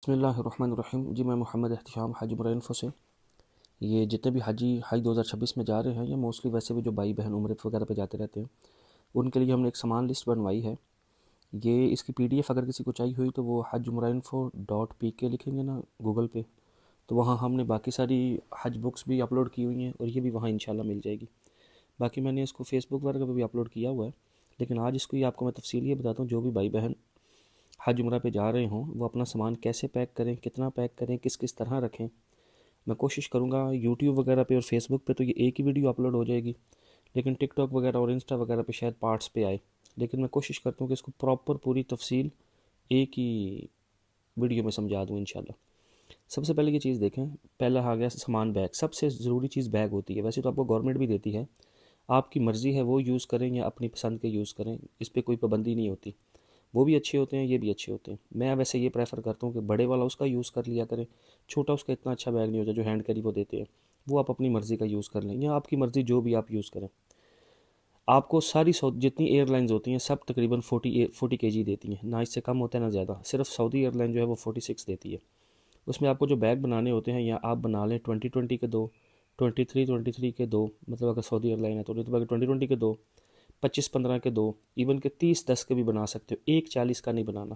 बिस्मिल्लाहिर्रहमानिर्रहीम। जी मैं मोहम्मद एहतिशाम हाजी मुरैनफ़ो से। ये जितने भी हाजी हज 2026 में जा रहे हैं या मोस्टली वैसे भी जो भाई बहन उम्र वगैरह पे जाते रहते हैं, उनके लिए हमने एक सामान लिस्ट बनवाई है। ये इसकी पीडीएफ अगर किसी को चाहिए हुई तो वो hajmurinfo.pk लिखेंगे ना गूगल पे, तो वहाँ हमने बाकी सारी हज बुक्स भी अपलोड की हुई हैं और ये भी वहाँ इंशाल्लाह मिल जाएगी। बाकी मैंने इसको फेसबुक वगैरह पर भी अपलोड किया हुआ है, लेकिन आज इसको ही आपको मैं तफसील ये बताता हूँ। जो भी भाई बहन हज उम्रा पे जा रहे हों वो अपना सामान कैसे पैक करें, कितना पैक करें, किस किस तरह रखें। मैं कोशिश करूँगा यूट्यूब वगैरह पे और फेसबुक पे तो ये एक ही वीडियो अपलोड हो जाएगी, लेकिन टिकटॉक वगैरह और इंस्टा वगैरह पे शायद पार्ट्स पे आए। लेकिन मैं कोशिश करता हूँ कि इसको प्रॉपर पूरी तफसील एक ही वीडियो में समझा दूँ इंशाल्लाह। सबसे पहले ये चीज़ देखें, पहला आ गया सामान बैग। सबसे ज़रूरी चीज़ बैग होती है। वैसे तो आपको गवर्नमेंट भी देती है, आपकी मर्ज़ी है वो यूज़ करें या अपनी पसंद के यूज़ करें, इस पर कोई पाबंदी नहीं होती। वो भी अच्छे होते हैं, ये भी अच्छे होते हैं। मैं वैसे ये प्रेफर करता हूँ कि बड़े वाला उसका यूज़ कर लिया करें। छोटा उसका इतना अच्छा बैग नहीं होता जो हैंड कैरी वो देते हैं। वो आप अपनी मर्ज़ी का यूज़ कर लें या आपकी मर्ज़ी जो भी आप यूज़ करें। आपको सारी जितनी एयरलाइंस होती हैं सब तकरीबन 40 kg देती हैं, ना इससे कम होता है ना ज़्यादा। सिर्फ सऊदी एयरलाइन जो है वो 46 देती है। उसमें आपको जो बैग बनाने होते हैं या आप बना लें 2020 के दो, 23 के दो, मतलब अगर सऊदी एयरलाइन है तो नहीं, तो अगर 2020 के दो, 25-15 के दो, इवन के 30-10 के भी बना सकते हो। एक 40 का नहीं बनाना,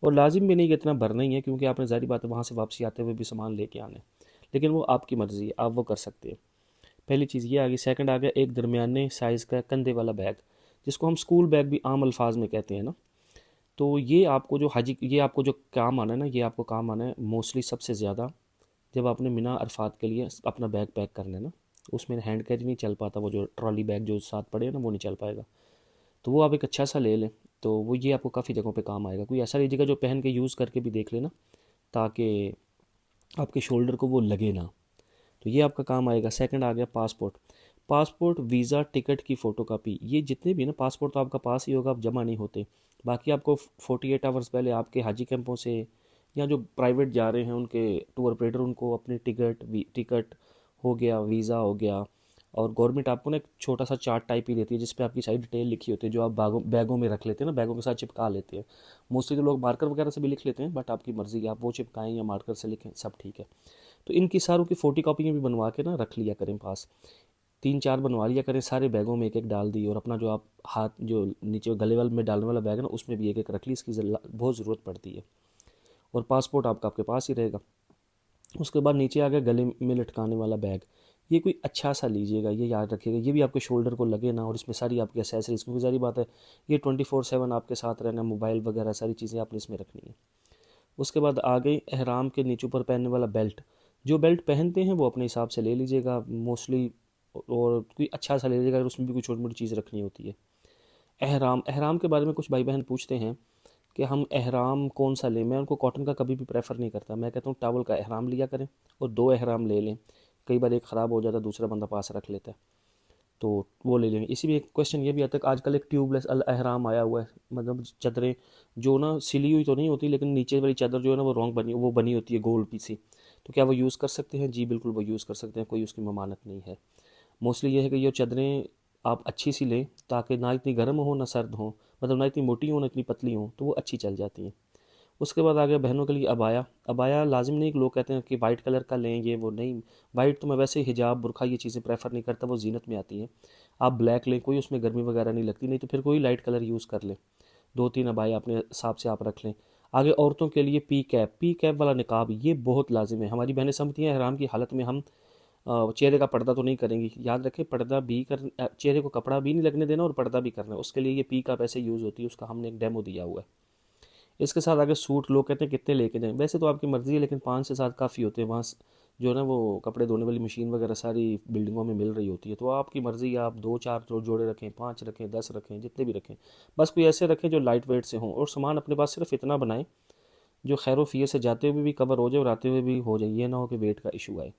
और लाजिम भी नहीं कि इतना भरना ही है, क्योंकि आपने ज़ाहिर बात है वहाँ से वापसी आते हुए भी सामान लेके आना है। लेकिन वो आपकी मर्ज़ी है, आप वो कर सकते हैं। पहली चीज़ ये आ गई। सेकंड आ गया एक दरमियाने साइज़ का कंधे वाला बैग, जिसको हम स्कूल बैग भी आम अल्फाज में कहते हैं ना। तो ये आपको जो काम आना है ना, ये आपको काम आना है मोस्टली सबसे ज़्यादा जब आपने मिना अरफात के लिए अपना बैग पैक करना है ना। उसमें हैंड कैरी नहीं चल पाता, वो जो ट्रॉली बैग जो साथ पड़े है ना वो नहीं चल पाएगा। तो वो आप एक अच्छा सा ले लें, तो वो ये आपको काफ़ी जगहों पे काम आएगा। कोई ऐसा लीजिएगा जो पहन के यूज़ करके भी देख लेना, ताकि आपके शोल्डर को वो लगे ना। तो ये आपका काम आएगा। सेकंड आ गया पासपोर्ट। पासपोर्ट, वीज़ा, टिकट की फ़ोटोकॉपी, ये जितने भी ना, पासपोर्ट तो आपका पास ही होगा, आप जमा नहीं होते। बाकी आपको 48 आवर्स पहले आपके हाजी कैंपों से या जो प्राइवेट जा रहे हैं उनके टूर ऑपरेटर, उनको अपनी टिकट हो गया, वीज़ा हो गया, और गवर्नमेंट आपको ना एक छोटा सा चार्ट टाइप ही देती है जिस पे आपकी सारी डिटेल लिखी होती है, जो आप बैगों में रख लेते हैं ना, बैगों के साथ चिपका लेते हैं। मोस्टली तो लोग मार्कर वगैरह से भी लिख लेते हैं, बट आपकी मर्ज़ी है, आप वो चिपकाएं या मार्कर से लिखें, सब ठीक है। तो इनकी सारों की फ़ोटो कॉपियाँ भी बनवा के ना रख लिया करें पास। 3-4 बनवा लिया करें, सारे बैगों में एक एक डाल दी, और अपना जो आप हाथ जो नीचे गले वाले में डालने वाला बैग है ना, उसमें भी एक एक रख ली। इसकी बहुत ज़रूरत पड़ती है। और पासपोर्ट आपका आपके पास ही रहेगा। उसके बाद नीचे आ गया गले में लटकाने वाला बैग। ये कोई अच्छा सा लीजिएगा, ये याद रखिएगा, ये भी आपके शोल्डर को लगे ना, और इसमें सारी आपकी एसेसरीज, क्योंकि सारी बात है ये 24/7 आपके साथ रहना, मोबाइल वगैरह सारी चीज़ें आपने इसमें रखनी है। उसके बाद आ गई एहराम के नीचे ऊपर पहनने वाला बेल्ट। जो बेल्ट पहनते हैं वो अपने हिसाब से ले लीजिएगा मोस्टली, और कोई अच्छा सा ले लीजिएगा अगर उसमें भी कोई छोटी मोटी चीज़ रखनी होती है। एहराम, एहराम के बारे में कुछ भाई बहन पूछते हैं कि हम एहराम कौन सा लें। मैं उनको कॉटन का कभी भी प्रेफर नहीं करता। मैं कहता हूँ टावल का एहराम लिया करें, और 2 एहराम ले लें। कई बार एक ख़राब हो जाता है, दूसरा बंदा पास रख लेता है, तो वो ले लेंगे। इसी में एक क्वेश्चन ये भी आता है कि आजकल एक ट्यूबलेस अल एहराम आया हुआ है, मतलब चादरें जो ना सिली हुई तो नहीं होती, लेकिन नीचे वाली चादर जो है ना वो बनी होती है गोल पी सी। तो क्या वो यूज़ कर सकते हैं? जी बिल्कुल, वो यूज़ कर सकते हैं, कोई उसकी ममानत नहीं है। मोस्टली ये है कि ये चादरें आप अच्छी सी लें, ताकि ना इतनी गर्म हो ना सर्द हो, मतलब ना इतनी मोटी हो ना इतनी पतली हो, तो वो अच्छी चल जाती हैं। उसके बाद आ गया बहनों के लिए अबाया। अबाया लाजिम नहीं कि लोग कहते हैं कि वाइट कलर का लें, ये वो नहीं। वाइट तो मैं वैसे हिजाब बुरखा ये चीज़ें प्रेफर नहीं करता, वो जीनत में आती हैं। आप ब्लैक लें, कोई उसमें गर्मी वगैरह नहीं लगती। नहीं तो फिर कोई लाइट कलर यूज़ कर लें। 2-3 अबाया अपने हिसाब से आप रख लें। आगे औरतों के लिए पी कैप वाला निकाब, ये बहुत लाजिम है। हमारी बहनें समझती हैं हराम की हालत में हम चेहरे का पर्दा तो नहीं करेंगी। याद रखें, पर्दा भी कर, चेहरे को कपड़ा भी नहीं लगने देना और पर्दा भी करना है। उसके लिए ये पी कैप ऐसे यूज़ होती है, उसका हमने एक डेमो दिया हुआ है। इसके साथ आगे सूट, लोग कहते हैं कितने लेके जाएं, वैसे तो आपकी मर्ज़ी है, लेकिन 5 से 7 काफ़ी होते हैं। वहाँ जो है ना वो कपड़े धोने वाली मशीन वगैरह सारी बिल्डिंगों में मिल रही होती है, तो आपकी मर्ज़ी है, आप 2-4 जोड़े रखें, 5 रखें, 10 रखें, जितने भी रखें। बस कोई ऐसे रखें जो लाइट वेट से हों, और सामान अपने पास सिर्फ इतना बनाएं जो खैर वफ़ियत से जाते हुए भी कवर हो जाए और आते हुए भी हो जाए। ये ना हो कि वेट का इशू आए।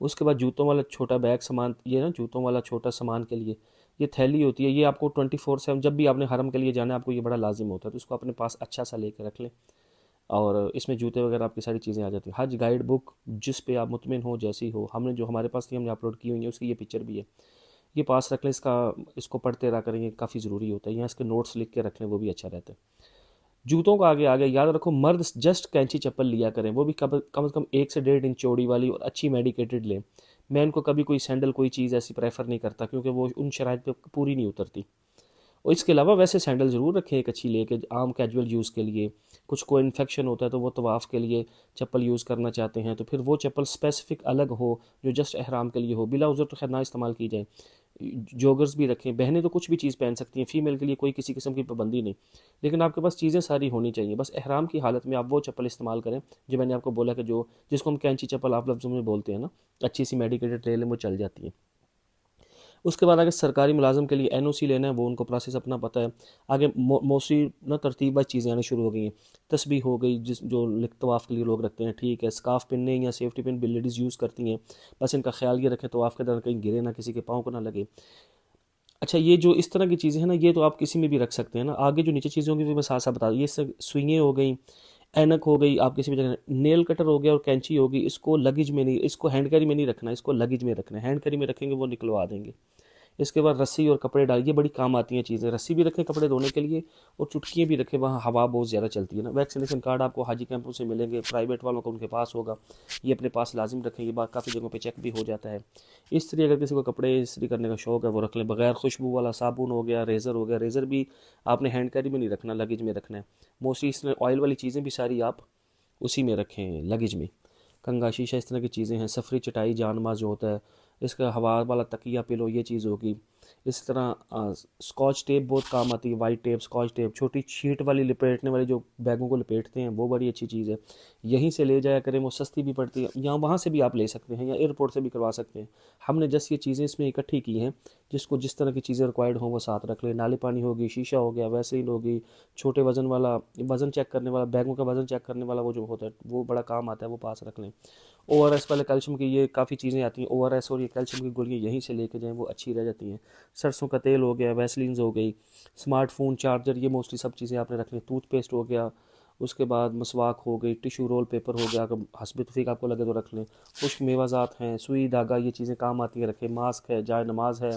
उसके बाद जूतों वाला छोटा बैग सामान, ये ना जूतों वाला छोटा सामान के लिए ये थैली होती है, ये आपको 24/7 जब भी आपने हरम के लिए जाना है आपको ये बड़ा लाजिम होता है, तो इसको अपने पास अच्छा सा लेके रख लें। और इसमें जूते वगैरह आपकी सारी चीज़ें आ जाती हैं। हज गाइड बुक जिस पे आप मुतमिन हो, जैसी हो, हमने जो हमारे पास थी हमने अपलोड की हुई है, उसकी ये पिक्चर भी है। ये पास रख लें, इसको पढ़ते रहा करेंगे, काफ़ी ज़रूरी होता है। यहाँ इसके नोट्स लिख के रख लें, वो भी अच्छा रहता है। जूतों का आगे आगे याद रखो, मर्द जस्ट कैंची चप्पल लिया करें, वो भी कम से कम 1 से 1.5 इंच चौड़ी वाली और अच्छी मेडिकेटेड लें। मैं इनको कभी कोई सैंडल कोई चीज़ ऐसी प्रेफर नहीं करता, क्योंकि वो उन शराइत पे पूरी नहीं उतरती। और इसके अलावा वैसे सैंडल ज़रूर रखें एक अच्छी लेके, आम कैजुअल यूज़ के लिए। कुछ को इन्फेक्शन होता है तो वो तवाफ़ के लिए चप्पल यूज़ करना चाहते हैं, तो फिर वो चप्पल स्पेसिफिक अलग हो, जो जस्ट एहराम के लिए हो। बिला उज़र तो खैर ना इस्तेमाल की जाए। जॉगर्स भी रखें। बहनें तो कुछ भी चीज़ पहन सकती हैं, फ़ीमेल के लिए कोई किसी किस्म की पाबंदी नहीं, लेकिन आपके पास चीज़ें सारी होनी चाहिए। बस एहराम की हालत में आप वो चप्पल इस्तेमाल करें जो मैंने आपको बोला, कि जो जिसको हम कैंची चप्पल आप लफ्ज़ों में बोलते हैं ना, अच्छी सी मेडिकेटेड ले लें, वो चल जाती है। उसके बाद अगर सरकारी मुलाजम के लिए एनओसी लेना है, वो उनको प्रोसेस अपना पता है। आगे मोस्टली ना तरतीब वाइज चीज़ें आनी शुरू हो गई हैं। तस्बीह हो गई, जिस जो तवाफ़ के लिए लोग रखते हैं, ठीक है। स्काफ पिनने या सेफ्टी पिन भी लेडीज़ यूज़ करती हैं, बस इनका ख्याल ये रखें तवाफ़ के दौरान कहीं गिरे ना, किसी के पाँव को ना लगे। अच्छा, ये जो इस तरह की चीज़ें हैं ना, ये तो आप किसी में भी रख सकते हैं ना। आगे जो नीचे चीज़ें होंगी वो मैं साथ साथ बता दूँ। ये सब सुइयाँ हो गई, ऐनक हो गई, आप किसी भी जगह, नेल कटर हो गया और कैंची होगी, इसको लगेज में नहीं, इसको हैंड कैरी में नहीं रखना, इसको लगेज में रखना है। हैंड कैरी में रखेंगे वो निकलवा देंगे। इसके बाद रस्सी और कपड़े डालिए, बड़ी काम आती हैं चीज़ें। रस्सी भी रखें कपड़े धोने के लिए, और चुटकियाँ भी रखें, वहाँ हवा बहुत ज़्यादा चलती है ना। वैक्सीनेशन कार्ड आपको हाजी कैंपों से मिलेंगे, प्राइवेट वालों का उनके पास होगा, ये अपने पास लाजिम रखें। ये बात काफ़ी जगहों पे चेक भी हो जाता है। इस्त्री, अगर किसी को कपड़े इस्त्री करने का शौक़ है वो रख लें। बगैर खुशबू वाला साबुन हो गया, रेज़र हो गया। रेज़र भी आपने हैंड कैरी में नहीं रखना, लगेज में रखना है। मोस्टली इसमें ऑयल वाली चीज़ें भी सारी आप उसी में रखें, लगेज में। कंघा, शीशा, इस तरह की चीज़ें हैं। सफरी चटाई, जानमाज जो होता है, इसका हवा वाला तकिया, पिलो, ये चीज़ होगी। इस तरह स्कॉच टेप बहुत काम आती है, वाइट टेप, स्कॉच टेप, छोटी शीट वाली लिपेटने वाली जो बैगों को लपेटते हैं, वो बड़ी अच्छी चीज़ है। यहीं से ले जाया करें, वो सस्ती भी पड़ती है। यहाँ वहाँ से भी आप ले सकते हैं, या एयरपोर्ट से भी करवा सकते हैं। हमने जस्ट ये चीज़ें इसमें इकट्ठी की हैं, जिसको जिस तरह की चीज़ें रिक्वायर्ड हों वो साथ रख लें। नाले पानी होगी, शीशा हो गया, वैसेलिन होगी, छोटे वज़न वाला, वज़न चेक करने वाला, बैगों का वज़न चेक करने वाला वो जो होता है, वो बड़ा काम आता है, वो पास रख लें। ORS वाले कैल्शियम की ये काफ़ी चीज़ें आती हैं, ORS और ये कैल्शियम की गोलियाँ यहीं से लेके जाएँ, वो अच्छी रह जाती हैं। सरसों का तेल हो गया, वैसलीन्स हो गई, स्मार्टफोन चार्जर, ये मोस्टली सब चीज़ें आपने रखनी। टूथपेस्ट हो गया, उसके बाद मसवाक हो गई, टिशू रोल पेपर हो गया, अगर हस्ब तौफीक आपको लगे तो रख लें। खुश्क मेवाजात हैं, सुई धागा, ये चीज़ें काम आती हैं, रखें। मास्क है, जाय नमाज है,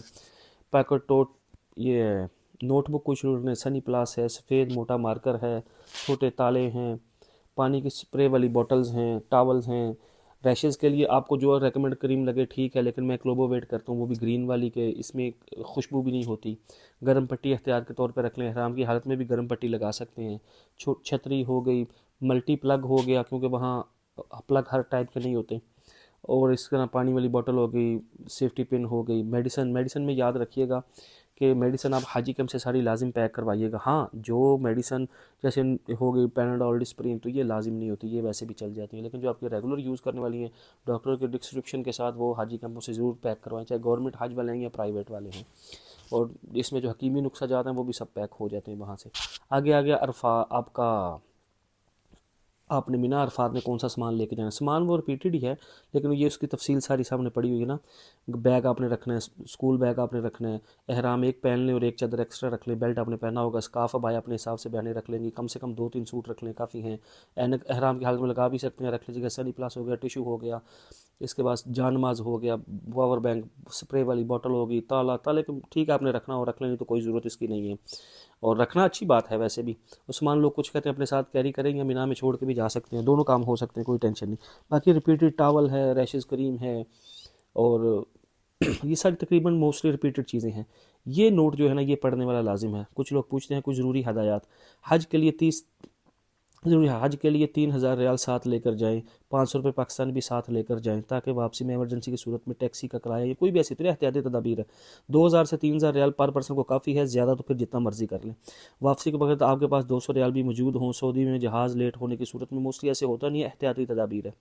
पैकेट टोट, ये है, नोटबुक कुछ ने, सनी प्लास है, सफ़ेद मोटा मार्कर है, छोटे ताले हैं, पानी की स्प्रे वाली बॉटल्स हैं, टावल्स हैं। रैशेज़ के लिए आपको जो रेकमेंड क्रीम लगे ठीक है, लेकिन मैं क्लोबोवेट करता हूँ, वो भी ग्रीन वाली, के इसमें खुशबू भी नहीं होती। गर्म पट्टी एहतियात के तौर पर रख लें, एहराम की हालत में भी गर्म पट्टी लगा सकते हैं। छतरी हो गई, मल्टी प्लग हो गया, क्योंकि वहाँ प्लग हर टाइप के नहीं होते। और इस तरह पानी वाली बोतल हो गई, सेफ्टी पिन हो गई। मेडिसिन, मेडिसिन में याद रखिएगा कि मेडिसिन आप हाजी कैंप से सारी लाजिम पैक करवाइएगा। हाँ, जो मेडिसिन जैसे हो गई पैनाडोल, डिस्प्रिन, तो ये लाजिम नहीं होती, ये वैसे भी चल जाती हैं। लेकिन जो आपके रेगुलर यूज़ करने वाली हैं, डॉक्टर के डिस्क्रिप्शन के साथ, वो हाजी कैंपों से ज़रूर पैक करवाएं, चाहे गवर्नमेंट हज वाले हैं या प्राइवेट वाले हैं। और इसमें जो हकीमी नुस्खा जाते हैं वो भी सब पैक हो जाते हैं वहाँ से। आगे आ गया अरफा आपका। आपने मिना अरफात में कौन सा सामान लेके जाना है। सामान वो रिपीटेड ही है, लेकिन ये उसकी तफसील सारी सामने पड़ी हुई है ना। बैग आपने रखना है, स्कूल बैग आपने रखना है, एहराम एक पहन लें और एक चादर एक्स्ट्रा रख लें। बेल्ट आपने पहना होगा, स्काफ अबाया अपने हिसाब से बहने रख लेंगी, कम से कम 2-3 सूट रख लें, काफ़ी हैं। एनक एहराम की हालत में लगा भी सकते हैं, रख लीजिएगा। सनी प्लस हो गया, टिशू हो गया, इसके बाद जानमाज हो गया, पावर बैंक, स्प्रे वाली बोतल होगी, ताला, ताले को ठीक है आपने रखना हो रख लें, नहीं तो कोई ज़रूरत इसकी नहीं है। और रखना अच्छी बात है वैसे भी। उस्मान लोग कुछ कहते हैं अपने साथ कैरी करें या मीना में छोड़ के भी जा सकते हैं, दोनों काम हो सकते हैं, कोई टेंशन नहीं। बाकी रिपीटेड टावल है, रैशेस क्रीम है, और ये सारी तकरीबन मोस्टली रिपीटेड चीज़ें हैं। ये नोट जो है ना, ये पढ़ने वाला लाजिम है। कुछ लोग पूछते हैं कुछ ज़रूरी हदायत। हज के लिए 30 ज़रूरी है, हज के लिए 3,000 रियाल साथ लेकर जाएं, 500 रुपये पाकिस्तान भी साथ लेकर जाएं, ताकि वापसी में एमरजेंसी की सूरत में टैक्सी का किराया या कोई भी ऐसी तरह एहतियाती तदाबीर है। 2,000 से 3,000 रियाल पर पर्सन को काफ़ी है, ज़्यादा तो फिर जितना मर्जी कर लें। वापसी के वक्त आपके पास 200 रियाल भी मौजूद हों। सऊदी में जहाज़ लेट होने की सूरत में मोस्टली ऐसे होता नहीं है, एहतियाती तदाबीर है।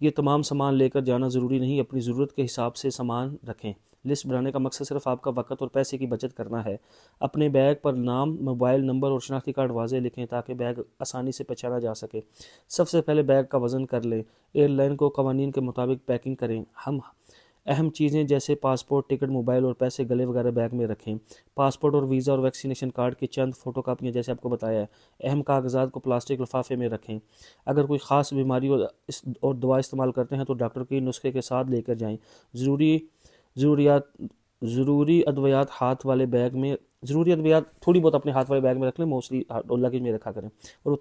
ये तमाम सामान लेकर जाना ज़रूरी नहीं, अपनी ज़रूरत के हिसाब से सामान रखें। लिस्ट बनाने का मकसद सिर्फ आपका वक्त और पैसे की बचत करना है। अपने बैग पर नाम, मोबाइल नंबर और शनाख्ती कार्ड वाज़े लिखें, ताकि बैग आसानी से पहचाना जा सके। सबसे पहले बैग का वज़न कर लें। एयरलाइन को कवानीन के मुताबिक पैकिंग करें। हम अहम चीज़ें जैसे पासपोर्ट, टिकट, मोबाइल और पैसे गले वगैरह बैग में रखें। पासपोर्ट और वीज़ा और वैक्सीनेशन कार्ड की चंद फ़ोटो कापियाँ जैसे आपको बताया है। अहम कागजात को प्लास्टिक लिफाफे में रखें। अगर कोई ख़ास बीमारी और दवा इस्तेमाल करते हैं तो डॉक्टर के नुस्खे के साथ लेकर जाएं। ज़रूरी ज़रूरियात ज़रूरी अद्वियात हाथ वाले बैग में ज़रूरी अद्वियात थोड़ी बहुत अपने हाथ वाले बैग में रख लें, मोस्टली लगेज में रखा करें। और